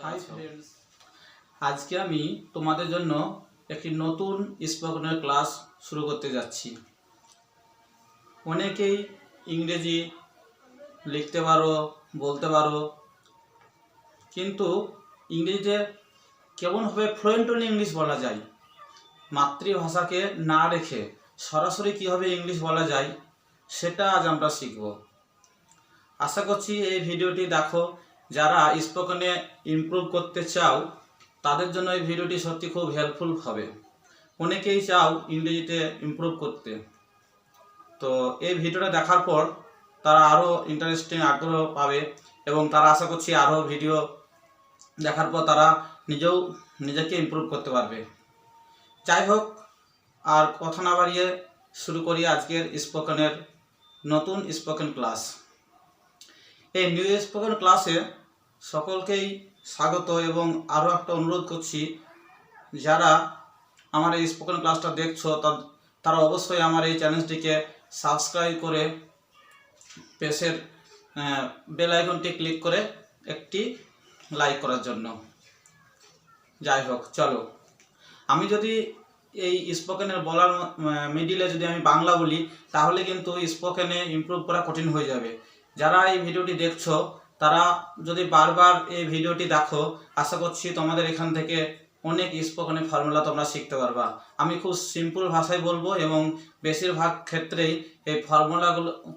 Hi friends, আজকে আমি তোমাদের জন্য একটি নতুন স্পোকেনের ক্লাস শুরু করতে যাচ্ছি। অনেকেই ইংরেজি লিখতে পারো, বলতে পারো, কিন্তু ইংরেজিতে কেমনভাবে ফ্লুয়েন্টলি ইংলিশ বলা যায়, মাতৃভাষাকে না রেখে সরাসরি কীভাবে ইংলিশ বলা যায় সেটা আজ আমরা শিখব। আশা করছি এই ভিডিওটি দেখো, যারা স্পোকেনে ইমপ্রুভ করতে চাও তাদের জন্য এই ভিডিওটি সত্যি খুব হেল্পফুল হবে। অনেকেই চাও ইংরেজিতে ইমপ্রুভ করতে, তো এই ভিডিওটা দেখার পর তারা আরও ইন্টারেস্টিং আগ্রহ পাবে এবং তারা আশা করছি আরও ভিডিও দেখার পর তারা নিজেকে ইমপ্রুভ করতে পারবে। যাই হোক, আর কথা না বাড়িয়ে শুরু করি আজকের স্পোকেনের নতুন স্পোকেন ক্লাস। এই নিউ স্পোকেন ক্লাসে সকলকেই স্বাগত এবং আরও একটা অনুরোধ করছি, যারা আমার এই স্পোকেন ক্লাসটা দেখছো তারা অবশ্যই আমার এই চ্যানেলটিকে সাবস্ক্রাইব করে পেজের বেল আইকনটি ক্লিক করে একটি লাইক করার জন্য। যাই হোক, চলো, আমি যদি এই স্পোকেনের বলার মিডিলে যদি আমি বাংলা বলি তাহলে কিন্তু স্পোকেনে ইমপ্রুভ করা কঠিন হয়ে যাবে। যারা এই ভিডিওটি দেখছো তারা যদি বারবার এই ভিডিওটি দেখো, আশা করছি তোমাদের এখান থেকে অনেক স্পোকেনের ফর্মুলা তোমরা শিখতে পারবা। আমি খুব সিম্পল ভাষায় বলবো এবং বেশিরভাগ ক্ষেত্রেই এই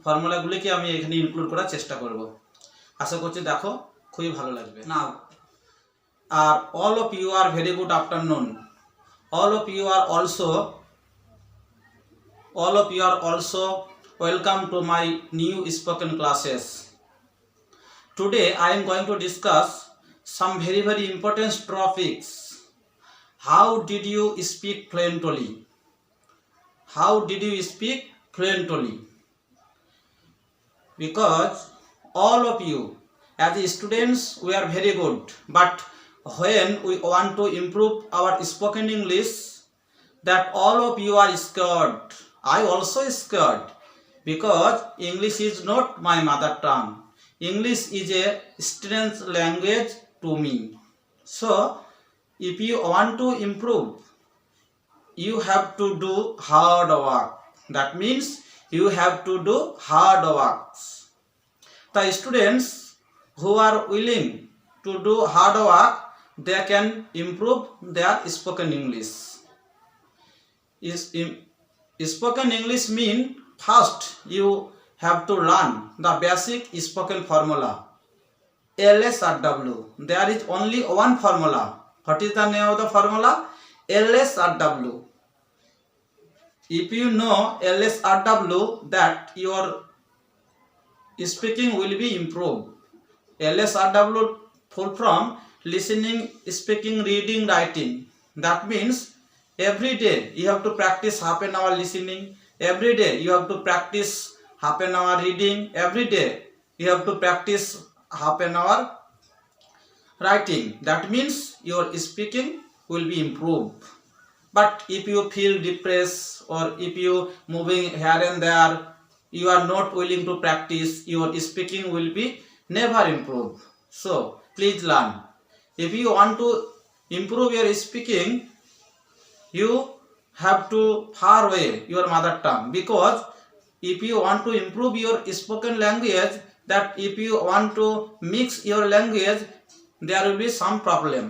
ফর্মুলাগুলিকে আমি এখানে ইনক্লুড করার চেষ্টা করব। আশা করছি দেখো খুবই ভালো লাগবে। নাও, আর all of you are very good afternoon. All of you are also welcome to my new spoken classes. Today I am going to discuss some very important topics. How did you speak fluently? How did you speak fluently? Because all of you as students we are very good, but when we want to improve our spoken English, that all of you are scared. I also scared because English is not my mother tongue. English is a strange language to me. So if you want to improve, you have to do hard work. That means you have to do hard work. The students who are willing to do hard work, they can improve their spoken English. Spoken English mean first you have to learn the basic spoken formula, LSRW. There is only one formula. What is the name of the formula? LSRW. If you know LSRW, that your speaking will be improved. LSRW full from listening, speaking, reading, writing. That means every day you have to practice half an hour listening, every day you have to practice half an hour reading, every day you have to practice half an hour writing. That means your speaking will be improved. But if you feel depressed or if you moving here and there, you are not willing to practice, your speaking will be never improve. So please learn. If you want to improve your speaking, you have to far away your mother tongue, because if you want to improve your spoken language, that if you want to mix your language, there will be some problem.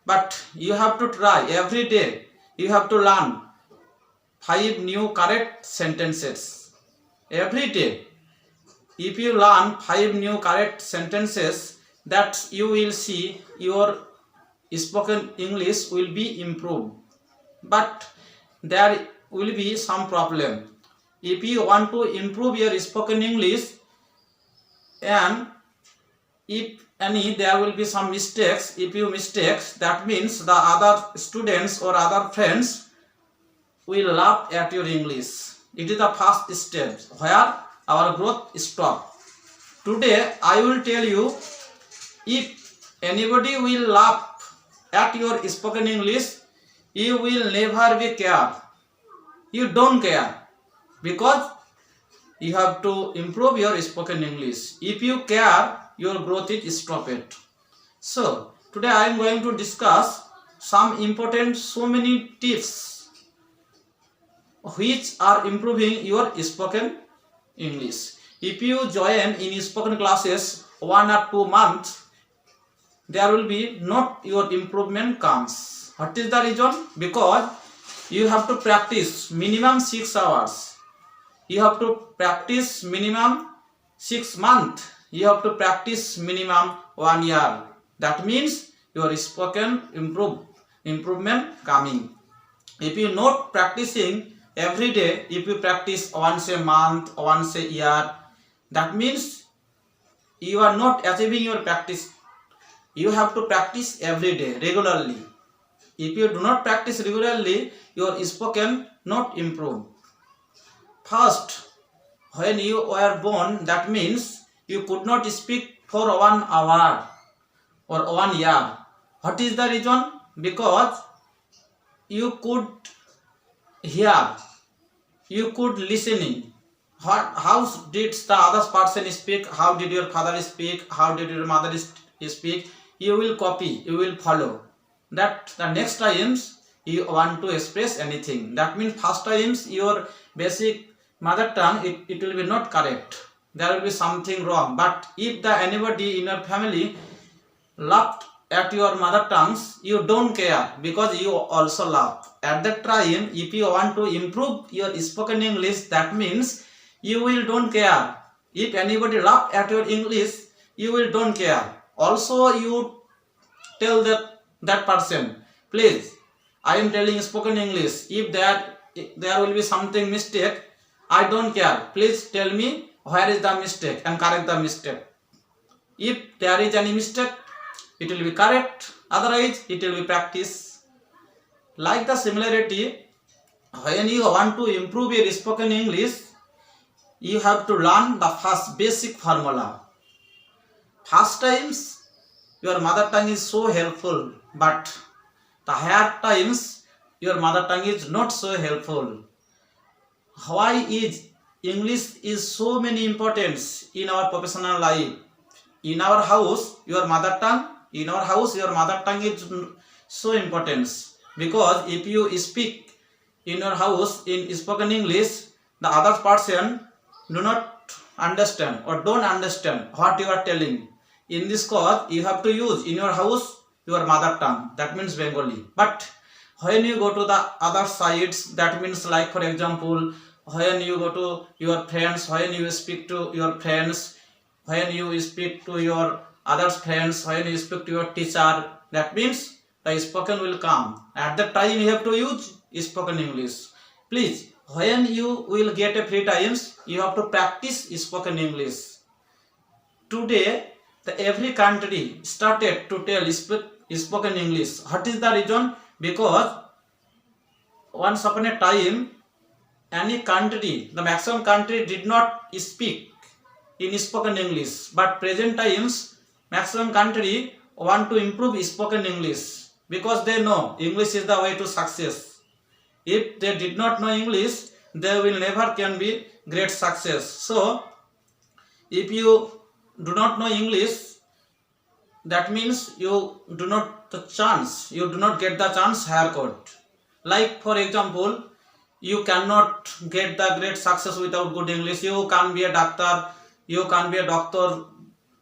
But you have to try every day. You have to learn 5 new correct sentences every day. If you learn 5 new correct sentences, that you will see your spoken English will be improved. But there will be some problem. If you want to improve your spoken English, and if there will be some mistakes, that means the other students or other friends will laugh at your English. It is the first step where our growth stops. Today I will tell you, if anybody will laugh at your spoken English, you will never be care. You don't care, because you have to improve your spoken English. If you care, your growth is stopped. So today I am going to discuss some important so many tips which are improving your spoken English. If you join in spoken classes 1 or 2 months, there will be not your improvement comes. What is the reason? Because you have to practice minimum 6 hours. You have to practice minimum 6 months. You have to practice minimum 1 year. That means your spoken improvement coming. If you not practicing every day, if you practice once a month, once a year, that means you are not achieving your practice. You have to practice every day regularly. If you do not practice regularly, your spoken not improve. First, when you were born, that means you could not speak for 1 hour or 1 year. What is the reason? Because you could hear, you could listening. How did the other person speak? How did your father speak? How did your mother speak? You will copy, you will follow. That the next times you want to express anything. That means first times your basic mother tongue, it will be not correct. There will be something wrong. But if the anybody in your family laughed at your mother tongues, you don't care because you also laugh. At that time, if you want to improve your spoken English, that means you will don't care. If anybody laugh at your English, you will don't care. Also, you tell that person, please, I am telling spoken English. If there will be something mistake, I don't care. Please tell me where is the mistake and correct the mistake. If there is any mistake, it will be correct. Otherwise, it will be practice. Like the similarity, when you want to improve your spoken English, you have to learn the first basic formula. First times, your mother tongue is so helpful, but the higher times, your mother tongue is not so helpful. Why is English is so many importance in our professional life? In our house, your mother tongue is so important. Because if you speak in your house in spoken English, the other person do not understand or don't understand what you are telling. In this cause, you have to use in your house your mother tongue, that means Bengali. But when you go to the other sides, that means like for example, when you go to your friends, when you speak to your friends, when you speak to your other friends, when you speak to your teacher, that means the spoken will come. At that time, you have to use spoken English. Please, when you will get a free times, you have to practice spoken English. Today, every country started to tell spoken English. What is the reason? Because once upon a time, any country, the maximum country did not speak in spoken English. But present times, maximum country want to improve spoken English because they know English is the way to success. If they did not know English, they will never can be great success. So, if you do not know English, that means you do not get the chance higher court. Like for example, you cannot get the great success without good English. You can't be a doctor, you can't be a doctor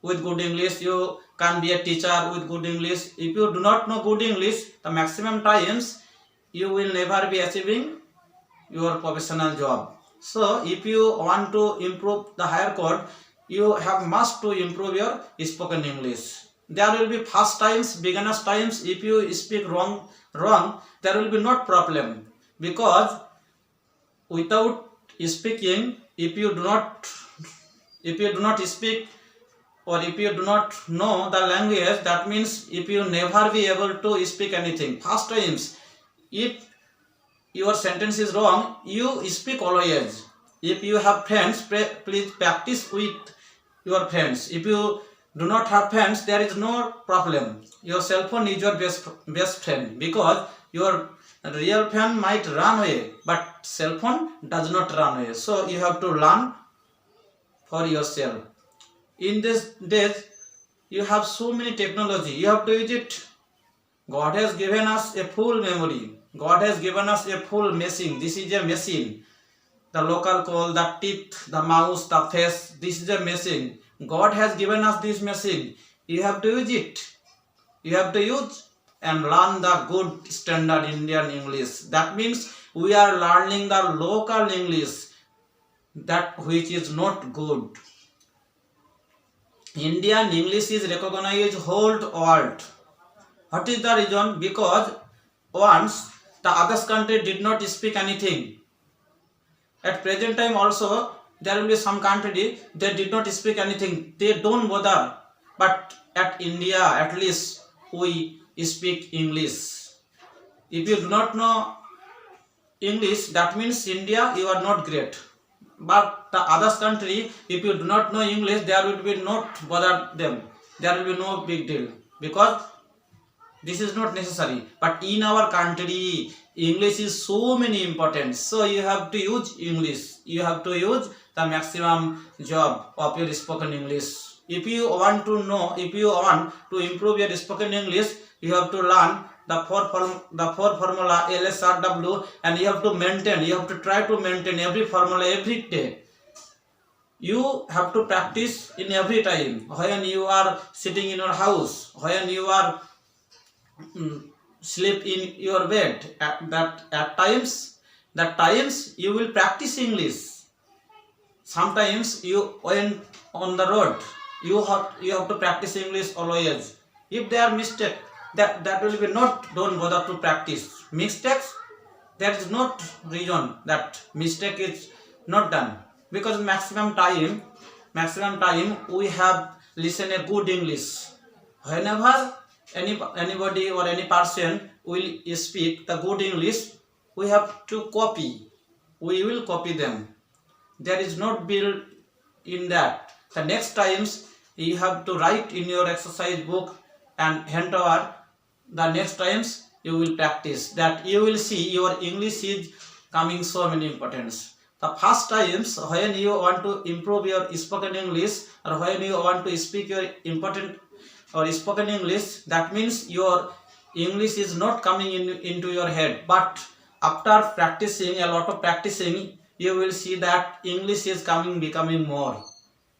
with good English, you can't be a teacher with good English. If you do not know good English, the maximum times you will never be achieving your professional job. So if you want to improve the higher court, you have must to improve your spoken English. There will be first times, beginners times, if you speak wrong, there will be not problem. Because without speaking, if you do not speak or if you do not know the language, that means if you never be able to speak anything. First times, if your sentence is wrong, you speak always. If you have friends, please practice with your friends. If you do not have friends, there is no problem. Your cell phone is your best friend, because your real friend might run away, but cell phone does not run away. So you have to learn for yourself. In these days, you have so many technology, you have to use it. God has given us a full memory, God has given us a full machine. This is a machine. The local call, the teeth, the mouse, the face, this is a machine. God has given us this machine. You have to use it. You have to use and learn the good standard Indian English. That means we are learning the local English, that which is not good. Indian English is recognized whole world. What is the reason? Because once the other country did not speak anything. At present time also there will be some country they did not speak anything, they don't bother. But at India at least we speak English. If you do not know English, that means India you are not great. But the other country, if you do not know English, there will be not bother them, there will be no big deal, because this is not necessary. But in our country English is so many important, so you have to use English. You have to use the maximum job of your spoken English. If you want to know, if you want to improve your spoken English, you have to learn the four formula LSRW, and you have to maintain, you have to try to maintain every formula every day. You have to practice in every time, when you are sitting in your house, when you are sleep in your bed, at times you will practice English. Sometimes you when on the road you have to practice English always. If there are mistake, that will be not, don't bother to practice mistakes. There is not reason that mistake is not done, because maximum time we have listen a good English. Whenever anybody or any person will speak the good English, we have to copy, we will copy them. There is not build in that. The next times you have to write in your exercise book and hand over. The next times you will practice, that you will see your English is coming so many importance. The first times when you want to improve your spoken English, or when you want to speak your important or spoken English, that means your English is not coming into your head. But after practicing, a lot of practicing, you will see that English is becoming more.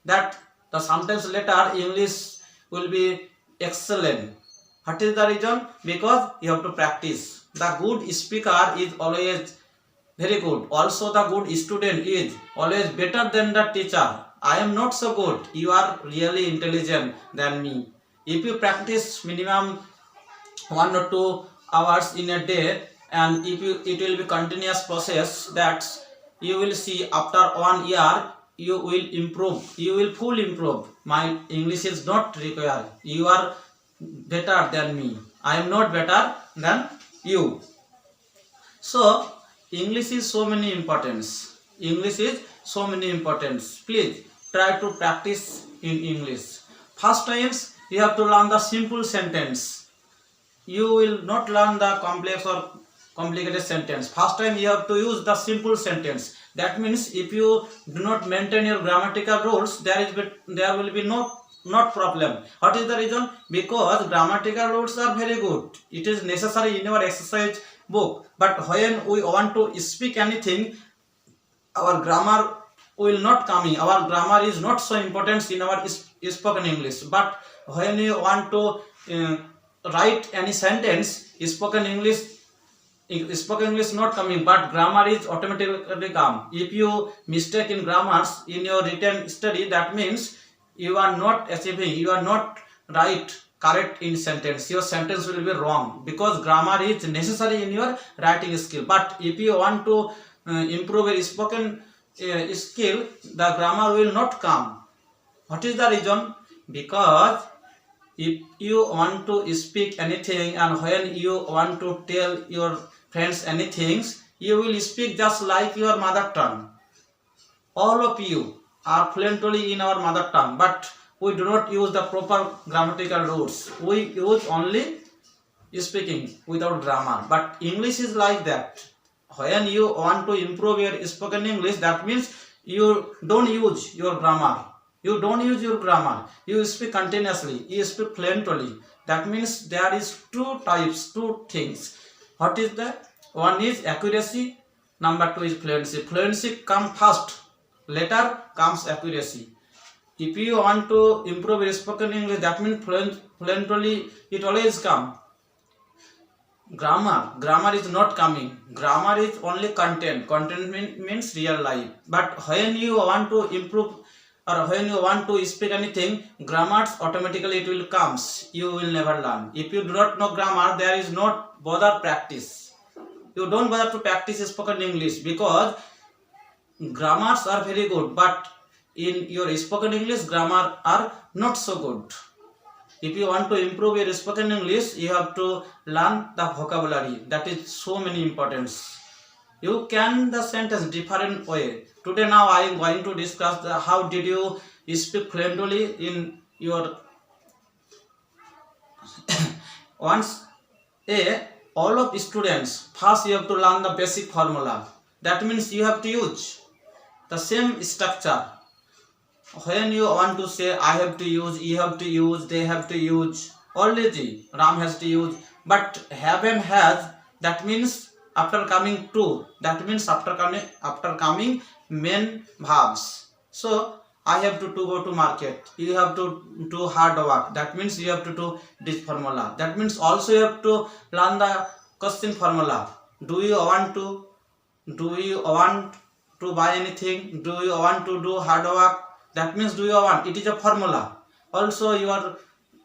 That the sometimes later English will be excellent. What is the reason? Because you have to practice. The good speaker is always very good. Also the good student is always better than the teacher. I am not so good. You are really intelligent than me. If you practice minimum 1 or 2 hours in a day, and if it will be continuous process, that you will see after 1 year you will improve, you will full improve. My English is not required. You are better than me, I am not better than you. So English is so many importance. English is so many importance. Please try to practice in English. First times you have to learn the simple sentence. You will not learn the complex or complicated sentence. First time you have to use the simple sentence. That means if you do not maintain your grammatical rules, there will be not problem. What is the reason? Because grammatical rules are very good. It is necessary in your exercise book. But when we want to speak anything, our grammar will not come in. Our grammar is not so important in our spoken English. But when you want to write any sentence, spoken English not coming, but grammar is automatically come. If you mistake in grammars in your written study, that means you are not achieving, you are not correct in sentence. Your sentence will be wrong, because grammar is necessary in your writing skill. But if you want to improve your spoken skill, the grammar will not come. What is the reason? Because if you want to speak anything, and when you want to tell your friends anything, you will speak just like your mother tongue. All of you are fluently in our mother tongue, but we do not use the proper grammatical rules. We use only speaking without grammar. But English is like that. When you want to improve your spoken English, that means you don't use your grammar. You don't use your grammar. You speak continuously. You speak fluently. That means there is two types, two things. What is that? One is accuracy. Number two is fluency. Fluency comes first. Later comes accuracy. If you want to improve your spoken English, that means fluently it always come. Grammar is not coming. Grammar is only content. Content means real life. But when you want to improve or when you want to speak anything, grammar automatically it will comes. You will never learn. If you do not know grammar, there is not bother practice. You don't bother to practice spoken English because grammars are very good, but in your spoken English grammar are not so good. If you want to improve your spoken English, you have to learn the vocabulary. That is so many importance. You can the sentence different way. Today now I am going to discuss how did you speak fluently in your once all of students first you have to learn the basic formula. That means you have to use the same structure. When you want to say I have to use, you have to use, they have to use, already Ram has to use, but have and has, that means after coming to, that means after coming main verbs. So I have to go to market, you have to do hard work, that means you have to do this formula. That means also you have to learn the question formula. Do you want to buy anything? Do you want to do hard work? That means do you want? It is a formula. Also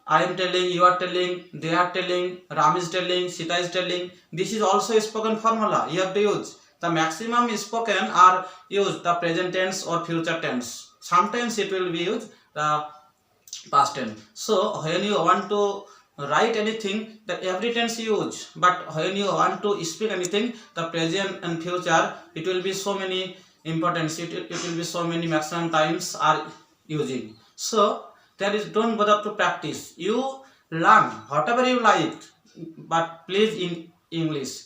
I am telling, you are telling, they are telling, Ram is telling, Sita is telling. This is also a spoken formula. You have to use. The maximum spoken are used the present tense or future tense. Sometimes it will be used the past tense. So when you want to write anything, the every tense you use. But when you want to speak anything, the present and future, it will be so many importance. It will be so many maximum times are using. So there is, don't bother to practice. You learn whatever you like, but please in English.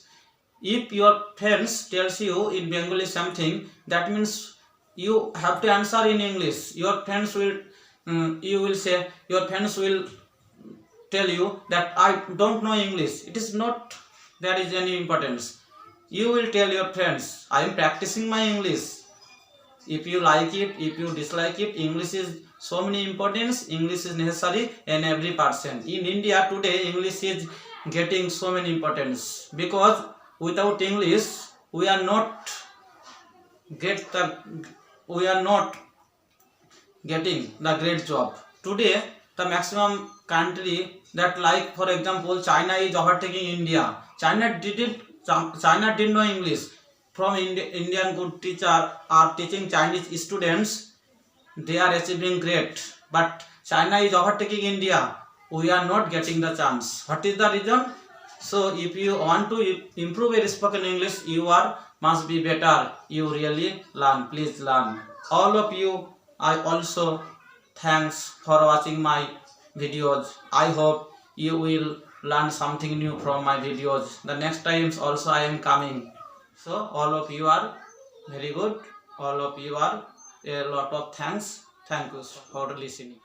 If your friends tells you in Bengali something, that means you have to answer in English. Your friends will, you will say, your friends will tell you that I don't know English. It is not, there is any importance. You will tell your friends, I am practicing my English. If you like it, if you dislike it, English is so many importance. English is necessary in every person. In India today, English is getting so many importance because without English, we are not getting the great job. Today, the maximum country that, like for example, China is overtaking India. China didn't know English. From Indian good teacher are teaching Chinese students, they are achieving great. But China is overtaking India. We are not getting the chance. What is the reason? So if you want to improve your spoken English, you must be better. You really learn. Please learn. All of you, I also thanks for watching my videos. I hope you will learn something new from my videos. The next times also I am coming. So all of you are very good. All of you are a lot of thanks. Thank you for listening.